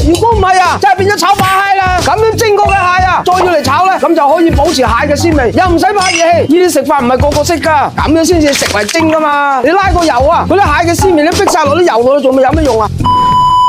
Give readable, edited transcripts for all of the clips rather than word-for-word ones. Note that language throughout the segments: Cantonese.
如果唔係啊，真係變咗炒白蟹啦。咁樣蒸過嘅蟹啊，再要嚟炒咧，咁就可以保持蟹嘅鮮味，又唔使怕熱氣。呢啲食法唔係個個識噶，咁樣先至食為精噶嘛。你拉個油啊，嗰啲蟹嘅鮮味你逼晒落啲油度，仲有乜用啊？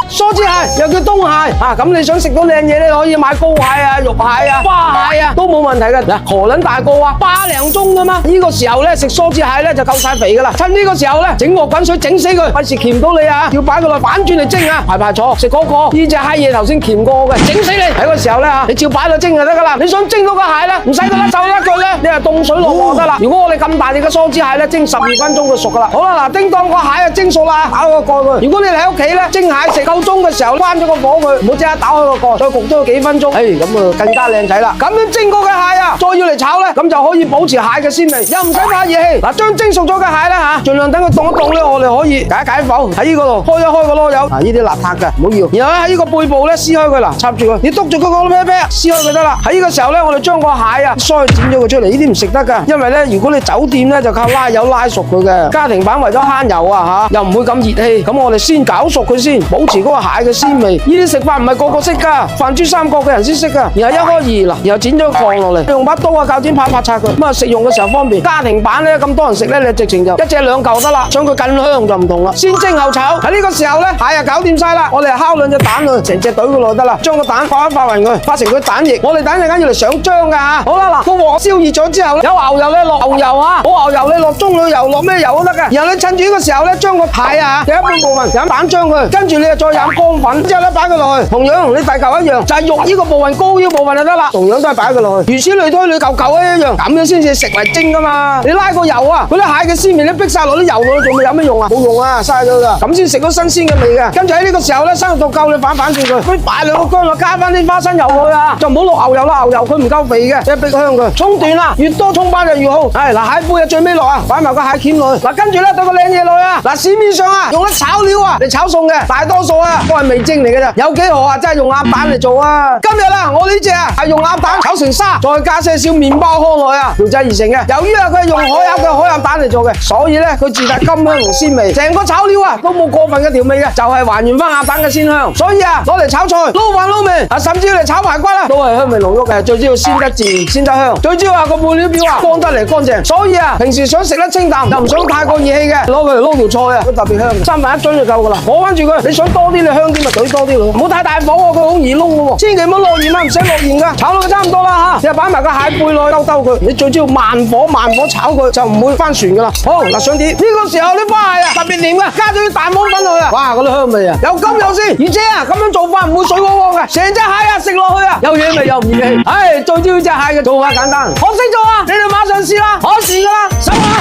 梭子蟹又叫冬蟹啊，咁你想食到靚嘢咧，可以買膏蟹啊、肉蟹啊、花蟹啊，都冇問題嘅。嗱，何撚大個啊，8零鐘噶嘛。呢個時候咧食梭子蟹咧就夠晒肥噶啦。趁呢個時候咧整鑊滾水整死佢，費事鉗到你啊！要擺佢落反轉嚟蒸啊，排坐食嗰個呢隻蟹嘢頭先鉗過嘅，整死你！喺個時候咧你照擺落蒸就得噶啦。你想蒸到個蟹咧，唔使佢甩手甩腳咧，你係凍水落鑊得啦。如果我哋咁大隻嘅梭子蟹咧，蒸12分鐘就熟噶啦。好啦，嗱，叮當個蟹啊蒸熟啦，打開個蓋佢。如果你喺屋企咧蒸蟹食夠鐘嘅時候，關咗個火佢，唔好即刻打開個蓋，再焗多幾分鐘，咁啊更加靚仔啦。咁樣蒸過嘅蟹啊，再要嚟炒咧，咁就可以保持蟹嘅鮮味，又唔使怕熱氣。嗱，將蒸熟咗嘅蟹咧吓，盡量等佢凍一凍咧，我哋可以解剖喺呢個度開一開個籮柚。呢啲邋遢嘅唔好要。然後喺呢個背部咧撕開佢啦，插住佢，你篤住佢個啤啤，撕開佢得啦。喺呢個時候咧，我哋將個蟹啊腮剪咗佢出嚟，呢啲唔食得噶，因為咧如果你酒店咧就靠拉油拉熟佢嘅，家庭版為咗慳油啊吓，又唔會咁熱氣，咁我哋先搞熟佢先，保持嗰個蟹嘅鮮味。呢啲食法唔係個個識噶，泛珠三角嘅人先識噶。然後一開二嗱，然後剪咗個殼落嚟，用把刀啊鉸剪拍拆佢，咁啊食用嘅時候方便。家庭版咧咁多人食咧，你直情就一隻兩嚿得啦，想佢更香就唔同啦。先蒸後炒，喺呢個時候咧蟹啊搞掂晒啦，我哋敲兩隻蛋啊，成隻懟佢落得啦，將個蛋發一發勻佢，發成佢蛋液。我哋等陣間要嚟上漿噶吓。好啦嗱，個鑊燒熱咗之後，有牛油咧落牛油啊，冇牛油你落棕櫚油，落咩油都得噶。然後你趁住呢個時候咧，將個蟹啊嘅一半部分飲蛋漿佢，跟住你又再飲乾粉，之後咧擺佢落去，同樣同你第嚿一樣，就係肉呢個部分膏腰部分就得啦，同樣都係擺佢落去，如此類推，你嚿嚿一樣，咁樣先至食為精噶嘛。你拉個油啊，嗰啲蟹嘅鮮味你逼晒落啲油度，仲會有咩用啊？冇用啊，嘥咗噶，咁先食到新鮮嘅味嘅。跟住喺呢個時候咧，生肉到夠你反轉佢，佢擺兩個薑落，加翻啲花生油落去啊，就唔好落牛油啦，牛油佢唔夠肥嘅，即係逼香佢。葱段啦，越多葱巴就越好。係嗱，蟹背啊最尾落啊，擺埋個蟹鉗落去。嗱，跟住咧對個靚嘢落去啊。嗱，市面上啊用得炒料啊嚟炒餸嘅，大多數啊都係味精嚟嘅啫，有幾何啊真係用鴨蛋嚟做啊。今日啦，我呢隻啊係用鴨蛋炒成沙，再加些少麵包糠落去啊，調製而成嘅。由於啊佢係用海鴨嘅海鴨蛋嚟做嘅，所以咧佢自帶甘香同鮮味，成個炒料啊都冇過分嘅調味嘅，就係還原翻鴨蛋嘅鮮香。所以啊攞嚟炒菜、撈飯撈麵啊，甚至要嚟炒排骨啦，都係香味濃郁嘅。最主要鮮得自然、鮮得香，最主要係個配料表啊乾得嚟乾淨。所以啊平時想食得清淡又唔想太過熱氣嘅，攞佢嚟撈條菜啊都特別香，三分一樽就夠噶啦。攞翻住佢，你想多啲你香啲咪懟多啲咯，唔好太大火喎，佢好易燶嘅喎。千祈唔好落鹽啊，唔使落鹽噶，炒到佢差唔多啦吓，又擺埋個蟹背落去兜兜佢。你最主要慢火炒佢，就唔會翻船噶啦。好嗱，上碟呢個時候啲花蟹啊特別甜嘅，加咗啲蛋黃粉落去啊，哇嗰啲香味啊又甘又鮮，而且啊咁樣做法唔會水汪汪嘅，成隻蟹啊食落去啊有嘢味又唔熱氣。唉，最主要隻蟹嘅做法簡單，學識咗啊，你哋馬上試啦，可試噶啦，手下。